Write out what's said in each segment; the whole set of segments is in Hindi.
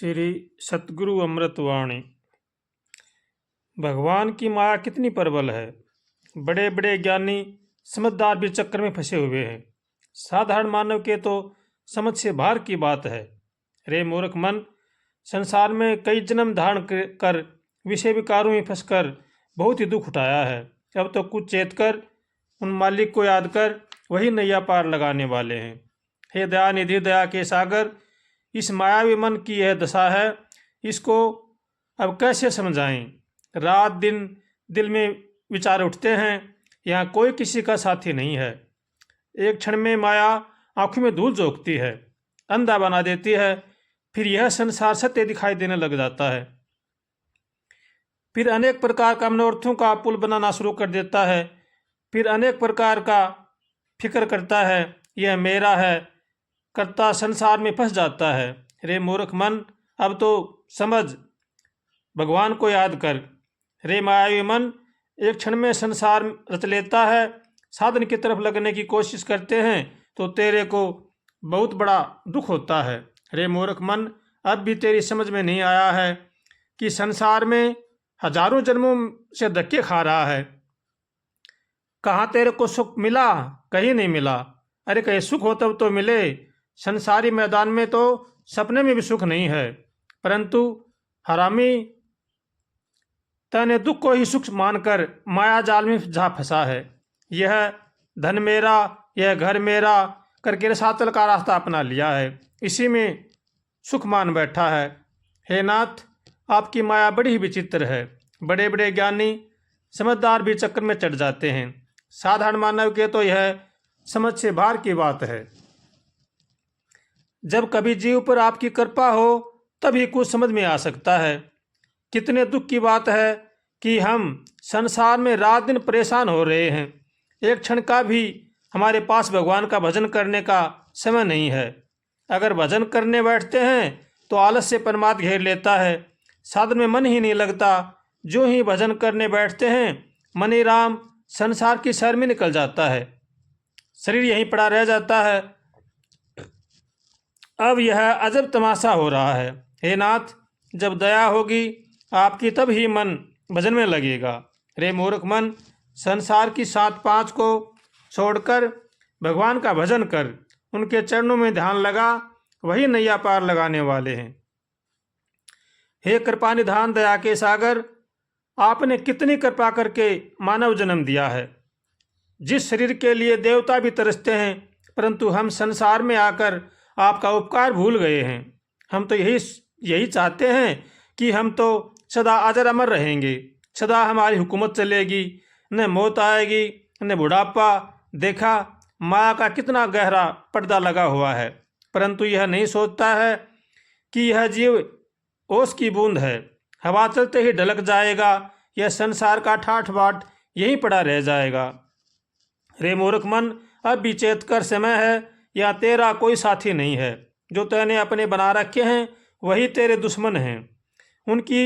श्री सतगुरु अमृतवाणी। भगवान की माया कितनी प्रबल है। बड़े बड़े ज्ञानी समझदार भी चक्कर में फंसे हुए हैं। साधारण मानव के तो समझ से बाहर की बात है। रे मूर्ख मन, संसार में कई जन्म धारण कर विषय विकारों में फंसकर बहुत ही दुख उठाया है। अब तो कुछ चेत कर उन मालिक को याद कर वही नैया पार लगाने वाले हैं। हे दया निधि, दया के सागर, इस मायावी मन की यह दशा है, इसको अब कैसे समझाएं। रात दिन दिल में विचार उठते हैं, यहाँ कोई किसी का साथी नहीं है। एक क्षण में माया आंखों में धूल झोंकती है, अंधा बना देती है। फिर यह संसार सत्य दिखाई देने लग जाता है। फिर अनेक प्रकार का मनोरथों का पुल बनाना शुरू कर देता है। फिर अनेक प्रकार का फिक्र करता है, यह मेरा है करता संसार में फंस जाता है। रे मूर्ख मन, अब तो समझ, भगवान को याद कर। रे मायावी मन, एक क्षण में संसार रच लेता है। साधन की तरफ लगने की कोशिश करते हैं तो तेरे को बहुत बड़ा दुख होता है। रे मूर्ख मन, अब भी तेरी समझ में नहीं आया है कि संसार में हजारों जन्मों से धक्के खा रहा है। कहाँ तेरे को सुख मिला? कहीं नहीं मिला। अरे कहीं सुख हो तब तो मिले। संसारी मैदान में तो सपने में भी सुख नहीं है। परंतु हरामी तने दुख को ही सुख मानकर माया जाल में जा फंसा है। यह धन मेरा, यह घर मेरा करके रसातल का रास्ता अपना लिया है, इसी में सुख मान बैठा है। हे नाथ, आपकी माया बड़ी ही विचित्र है। बड़े बड़े ज्ञानी समझदार भी चक्कर में चढ़ जाते हैं। साधारण मानव के तो यह समझ से बाहर की बात है। जब कभी जीव पर आपकी कृपा हो तभी कुछ समझ में आ सकता है। कितने दुख की बात है कि हम संसार में रात दिन परेशान हो रहे हैं। एक क्षण का भी हमारे पास भगवान का भजन करने का समय नहीं है। अगर भजन करने बैठते हैं तो आलस से प्रमाद घेर लेता है। साधन में मन ही नहीं लगता। जो ही भजन करने बैठते हैं मनी राम संसार की सैर में निकल जाता है, शरीर यहीं पड़ा रह जाता है। अब यह अजब तमाशा हो रहा है। हे नाथ, जब दया होगी आपकी तब ही मन भजन में लगेगा। रे मूर्ख मन, संसार की 7-5 को छोड़कर भगवान का भजन कर, उनके चरणों में ध्यान लगा, वही नैया पार लगाने वाले हैं। हे कृपा निधान दया के सागर, आपने कितनी कृपा करके मानव जन्म दिया है। जिस शरीर के लिए देवता भी तरसते हैं, परंतु हम संसार में आकर आपका उपकार भूल गए हैं। हम तो यही चाहते हैं कि हम तो सदा अजर अमर रहेंगे, सदा हमारी हुकूमत चलेगी, न मौत आएगी न बुढ़ापा। देखा, माया का कितना गहरा पर्दा लगा हुआ है, परंतु यह नहीं सोचता है कि यह जीव ओस की बूंद है, हवा चलते ही ढलक जाएगा। यह संसार का ठाठ बाट यहीं पड़ा रह जाएगा। रे मूर्ख मन, अब भी चेत कर समय है, या तेरा कोई साथी नहीं है। जो तैने अपने बना रखे हैं वही तेरे दुश्मन हैं। उनकी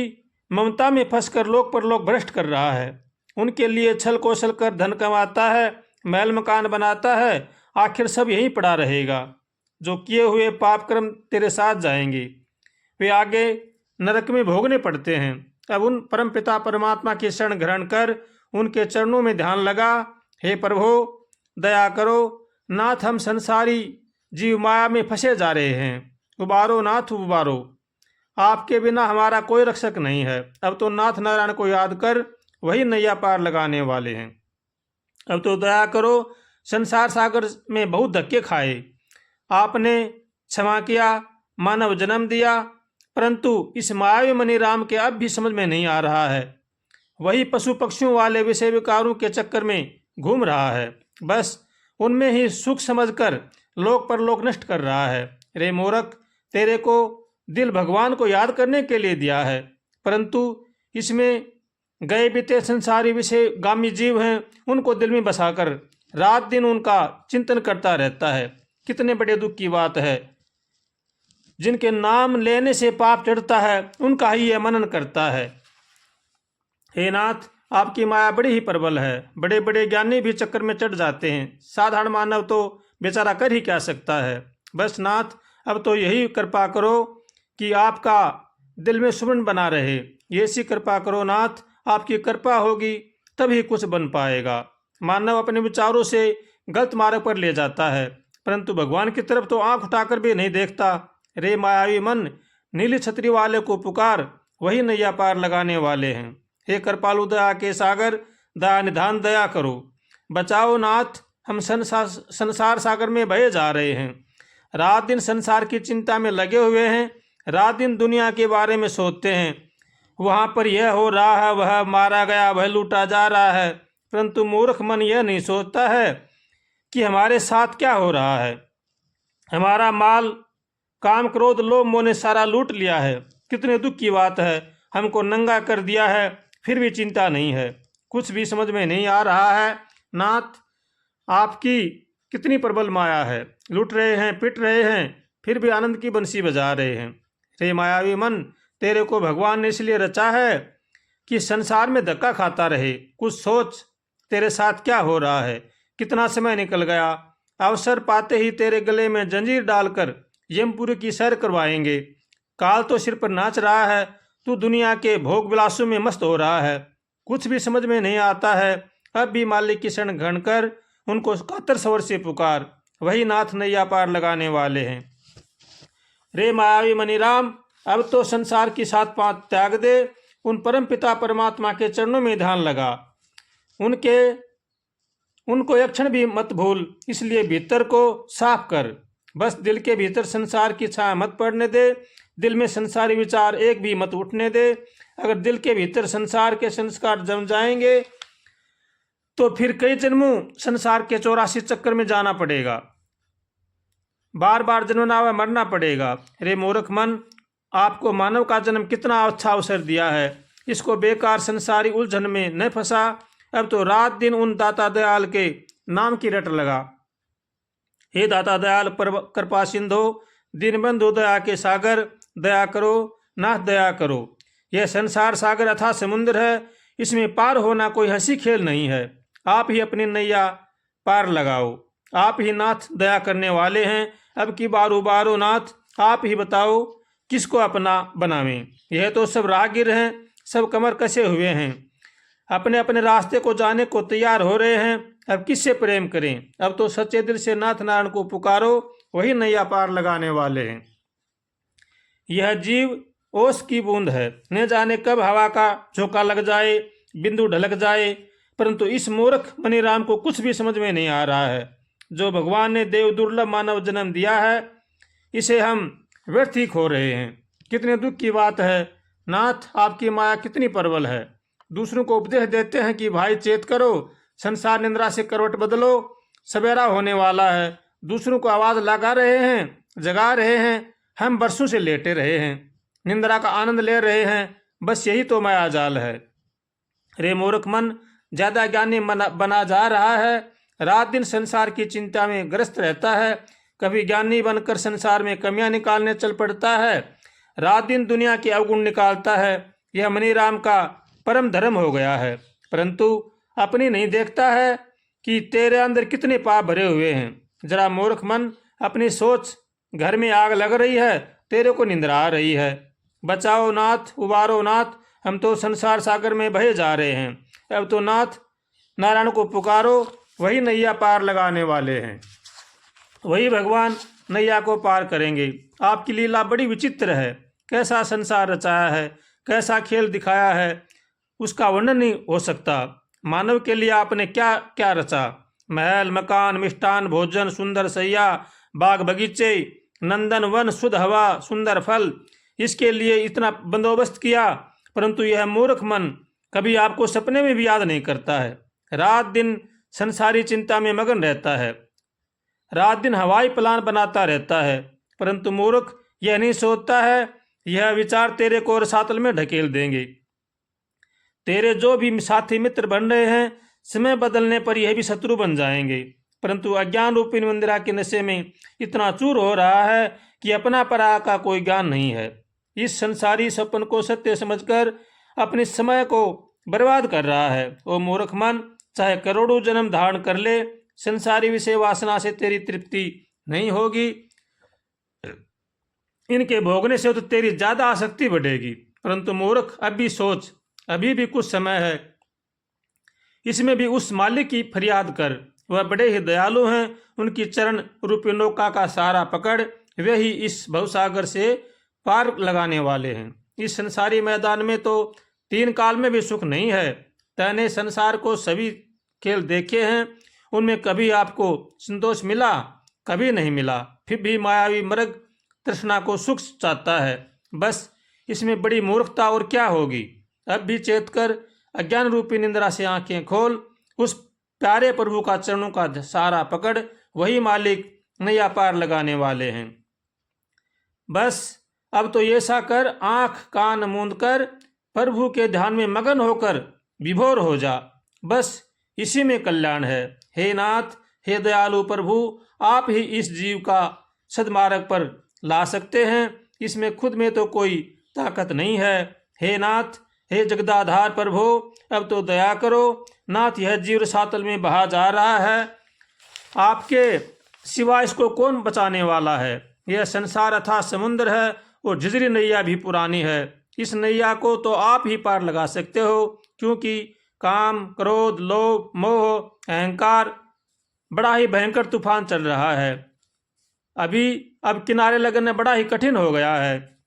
ममता में फंसकर लोक परलोक भ्रष्ट कर रहा है। उनके लिए छल कौशल कर धन कमाता है, महल मकान बनाता है, आखिर सब यहीं पड़ा रहेगा। जो किए हुए पाप कर्म तेरे साथ जाएंगे, वे आगे नरक में भोगने पड़ते हैं। अब उन परमपिता परमात्मा की शरण ग्रहण कर उनके चरणों में ध्यान लगा। हे प्रभु, दया करो नाथ, हम संसारी जीव माया में फंसे जा रहे हैं। उबारो नाथ उबारो, आपके बिना हमारा कोई रक्षक नहीं है। अब तो नाथ नारायण को याद कर, वही नैया पार लगाने वाले हैं। अब तो दया करो, संसार सागर में बहुत धक्के खाए, आपने क्षमा किया, मानव जन्म दिया, परंतु इस मायावी मनी राम के अब भी समझ में नहीं आ रहा है। वही पशु पक्षियों वाले विषय विकारों के चक्कर में घूम रहा है, बस उनमें ही सुख समझकर लोक परलोक नष्ट कर रहा है। रे मूर्ख, तेरे को दिल भगवान को याद करने के लिए दिया है, परंतु इसमें गए बीते संसारी विषय गामी जीव हैं, उनको दिल में बसाकर रात दिन उनका चिंतन करता रहता है। कितने बड़े दुख की बात है। जिनके नाम लेने से पाप चढ़ता है उनका ही यह मनन करता है। हे नाथ, आपकी माया बड़ी ही प्रबल है। बड़े बड़े ज्ञानी भी चक्कर में चढ़ जाते हैं। साधारण मानव तो बेचारा कर ही क्या सकता है। बस नाथ, अब तो यही कृपा करो कि आपका दिल में सुमन बना रहे। ये सी कृपा करो नाथ, आपकी कृपा होगी तभी कुछ बन पाएगा। मानव अपने विचारों से गलत मार्ग पर ले जाता है, परंतु भगवान की तरफ तो आंख उठाकर भी नहीं देखता। रे मायावी मन, नीली छतरी वाले को पुकार, वही नैया पार लगाने वाले हैं। हे कृपालु दया के सागर, दया निधान दया करो। बचाओ नाथ, हम संसार सागर में बहे जा रहे हैं। रात दिन संसार की चिंता में लगे हुए हैं, रात दिन दुनिया के बारे में सोचते हैं। वहाँ पर यह हो रहा है, वह मारा गया, वह लूटा जा रहा है, परंतु मूर्ख मन यह नहीं सोचता है कि हमारे साथ क्या हो रहा है। हमारा माल, काम, क्रोध, लोभ, मोह ने सारा लूट लिया है। कितने दुख की बात है, हमको नंगा कर दिया है, फिर भी चिंता नहीं है। कुछ भी समझ में नहीं आ रहा है नाथ, आपकी कितनी प्रबल माया है। लूट रहे हैं, पिट रहे हैं, फिर भी आनंद की बंसी बजा रहे हैं। हे मायावी मन, तेरे को भगवान ने इसलिए रचा है कि संसार में धक्का खाता रहे। कुछ सोच, तेरे साथ क्या हो रहा है। कितना समय निकल गया, अवसर पाते ही तेरे गले में जंजीर डालकर यमपुरी की सैर करवाएंगे। काल तो सिर पर नाच रहा है, तू दुनिया के भोग विलासों में मस्त हो रहा है। कुछ भी समझ में नहीं आता है। अब भी मालिक की शरण ग्रहण कर उनको कातर स्वर से पुकार, वही नाथ नैया पार लगाने वाले हैं। रे मायावी मनीराम, अब तो संसार की सात पांच त्याग दे, उन परम पिता परमात्मा के चरणों में ध्यान लगा। उनको एक क्षण भी मत भूल, इसलिए भीतर को साफ कर। बस दिल के भीतर संसार की छाया मत पड़ने दे, दिल में संसारी विचार एक भी मत उठने दे। अगर दिल के भीतर संसार के संस्कार जम जाएंगे तो फिर कई जन्मों संसार के 84 चक्कर में जाना पड़ेगा, बार बार जन्मना व मरना पड़ेगा। रे मूर्ख मन, आपको मानव का जन्म कितना अच्छा अवसर दिया है, इसको बेकार संसारी उलझन में न फंसा। अब तो रात दिन उन दाता दयाल के नाम की रट लगा। हे दाता दयाल कृपा सिंधु, दीनबंधु दया के सागर, दया करो नाथ दया करो। यह संसार सागर अथाह समुद्र है, इसमें पार होना कोई हंसी खेल नहीं है। आप ही अपनी नैया पार लगाओ, आप ही नाथ दया करने वाले हैं। अब की बार उबारो नाथ, आप ही बताओ किसको अपना बनावें। यह तो सब राहगीर हैं, सब कमर कसे हुए हैं, अपने अपने रास्ते को जाने को तैयार हो रहे हैं। अब किससे प्रेम करें। अब तो सच्चे दिल से नाथ नारायण को पुकारो, वही नैया पार लगाने वाले हैं। यह जीव ओस की बूंद है, न जाने कब हवा का झोंका लग जाए, बिंदु ढलक जाए, परंतु इस मूर्ख मनीराम को कुछ भी समझ में नहीं आ रहा है। जो भगवान ने देव दुर्लभ मानव जन्म दिया है, इसे हम व्यर्थ ही खो रहे हैं। कितने दुख की बात है नाथ, आपकी माया कितनी प्रबल है। दूसरों को उपदेश देते हैं कि भाई चेत करो, संसार निंद्रा से करवट बदलो, सवेरा होने वाला है। दूसरों को आवाज लगा रहे हैं, जगा रहे हैं, हम बरसों से लेटे रहे हैं, निंद्रा का आनंद ले रहे हैं। बस यही तो माया जाल है। रे मूर्ख मन, ज्यादा ज्ञानी बना जा रहा है, रात दिन संसार की चिंता में ग्रस्त रहता है। कभी ज्ञानी बनकर संसार में कमियां निकालने चल पड़ता है, रात दिन दुनिया के अवगुण निकालता है। यह मनीराम का परम धर्म हो गया है, परंतु अपनी नहीं देखता है कि तेरे अंदर कितने पाप भरे हुए हैं। जरा मूर्ख मन, अपनी सोच, घर में आग लग रही है, तेरे को निंद्रा आ रही है। बचाओ नाथ, उबारो नाथ, हम तो संसार सागर में बहे जा रहे हैं। अब तो नाथ नारायण को पुकारो, वही नैया पार लगाने वाले हैं, वही भगवान नैया को पार करेंगे। आपकी लीला बड़ी विचित्र है, कैसा संसार रचाया है, कैसा खेल दिखाया है, उसका वर्णन नहीं हो सकता। मानव के लिए आपने क्या क्या रचा। महल, मकान, मिष्ठान, भोजन, सुंदर सैया, बाग बगीचे, नंदन वन, शुद्ध हवा, सुंदर फल, इसके लिए इतना बंदोबस्त किया, परंतु यह मूर्ख मन कभी आपको सपने में भी याद नहीं करता है। रात दिन संसारी चिंता में मगन रहता है, रात दिन हवाई प्लान बनाता रहता है, परंतु मूर्ख यह नहीं सोचता है यह विचार तेरे को रसातल में ढकेल देंगे। तेरे जो भी साथी मित्र बन रहे हैं, समय बदलने पर यह भी शत्रु बन जाएंगे, परंतु अज्ञान रूपी मंदिरा के नशे में इतना चूर हो रहा है कि अपना परा का कोई ज्ञान नहीं है। इस संसारी सपन को सत्य समझकर अपने समय को बर्बाद कर रहा है। ओ मूर्ख मन, चाहे करोड़ों जन्म धारण कर ले, संसारी विषय वासना से तेरी तृप्ति नहीं होगी। इनके भोगने से तो तेरी ज़्यादा आसक्ति बढ़ेगी। परंतु मूर्ख, अब भी सोच, अभी भी कुछ समय है, इसमें भी उस मालिक की फरियाद कर। वह बड़े ही दयालु हैं। उनकी चरण रूपी नौका का सहारा पकड़, वे ही इस भवसागर से पार लगाने वाले हैं। इस संसारी मैदान में तो 3 काल में भी सुख नहीं है। तैने संसार को सभी खेल देखे हैं, उनमें कभी आपको संतोष मिला? कभी नहीं मिला। फिर भी मायावी मर्ग तृष्णा को सुख चाहता है। बस इसमें बड़ी मूर्खता और क्या होगी। अब भी चेत कर, अज्ञान रूपी निंद्रा से आंखें खोल, उस प्यारे प्रभु का चरणों का सहारा पकड़, वही मालिक नैया पार लगाने वाले हैं। बस अब तो ऐसा कर, आंख कान मूंद कर प्रभु के ध्यान में मगन होकर विभोर हो जा। बस इसी में कल्याण है। हे नाथ, हे दयालु प्रभु, आप ही इस जीव का सद्मार्ग पर ला सकते हैं। इसमें खुद में तो कोई ताकत नहीं है। हे नाथ, हे जगदाधार प्रभु, अब तो दया करो। नाथ, यह जीव रसातल में बहा जा रहा है, आपके सिवा इसको कौन बचाने वाला है। यह संसार अथाह समुद्र है और झिझरी नैया भी पुरानी है। इस नैया को तो आप ही पार लगा सकते हो, क्योंकि काम, क्रोध, लोभ, मोह, अहंकार बड़ा ही भयंकर तूफान चल रहा है। अब किनारे लगना बड़ा ही कठिन हो गया है।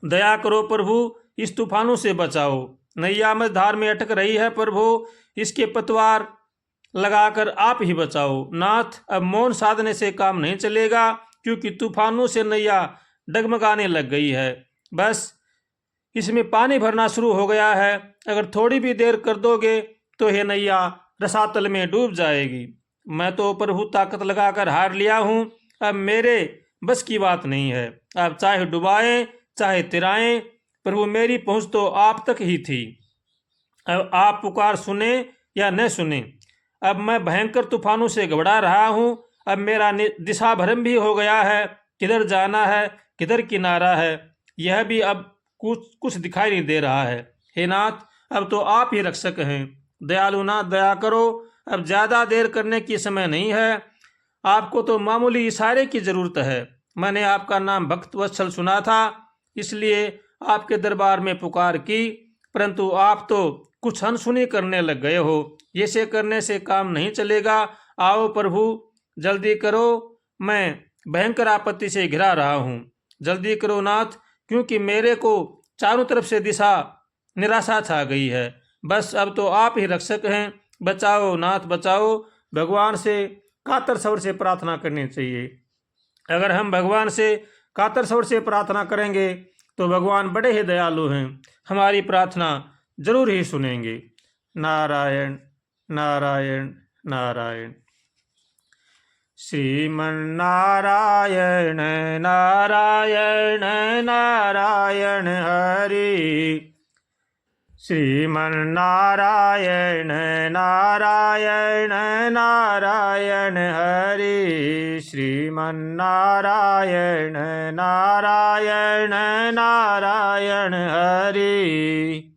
दया करो प्रभु, इस तूफानों से बचाओ। नैया मझधार में अटक रही है प्रभु, इसके पतवार लगाकर आप ही बचाओ। नाथ, अब मौन साधने से काम नहीं चलेगा, क्योंकि तूफानों से नैया डगमगाने लग गई है। बस इसमें पानी भरना शुरू हो गया है। अगर थोड़ी भी देर कर दोगे तो यह नैया रसातल में डूब जाएगी। मैं तो प्रभु ताकत लगाकर हार लिया हूँ, अब मेरे बस की बात नहीं है। अब चाहे डुबाएं चाहे तिराएं, प्रभु मेरी पहुँच तो आप तक ही थी। अब आप पुकार सुने या न सुने, अब मैं भयंकर तूफानों से घबरा रहा हूँ। अब मेरा दिशा भ्रम भी हो गया है, किधर जाना है किधर किनारा है, यह भी अब कुछ दिखाई नहीं दे रहा है। हे नाथ, अब तो आप ही रक्षक हैं। दयालु नाथ, दया करो, अब ज़्यादा देर करने की समय नहीं है। आपको तो मामूली इशारे की ज़रूरत है। मैंने आपका नाम भक्त वत्सल सुना था, इसलिए आपके दरबार में पुकार की, परंतु आप तो कुछ अनसुनी करने लग गए हो। ऐसे करने से काम नहीं चलेगा। आओ प्रभु, जल्दी करो, मैं भयंकर आपत्ति से घिरा रहा हूँ। जल्दी करो नाथ, क्योंकि मेरे को चारों तरफ से दिशा निराशा छा गई है। बस अब तो आप ही रक्षक हैं। बचाओ नाथ, बचाओ। भगवान से कातर स्वर से प्रार्थना करनी चाहिए। अगर हम भगवान से कातर स्वर से प्रार्थना करेंगे तो भगवान बड़े ही दयालु हैं, हमारी प्रार्थना जरूर ही सुनेंगे। नारायण नारायण नारायण। श्रीमन्नारायण नारायण नारायण हरि। श्रीमन्नारायण नारायण नारायण हरि। श्रीमन्नारायण नारायण नारायण हरि।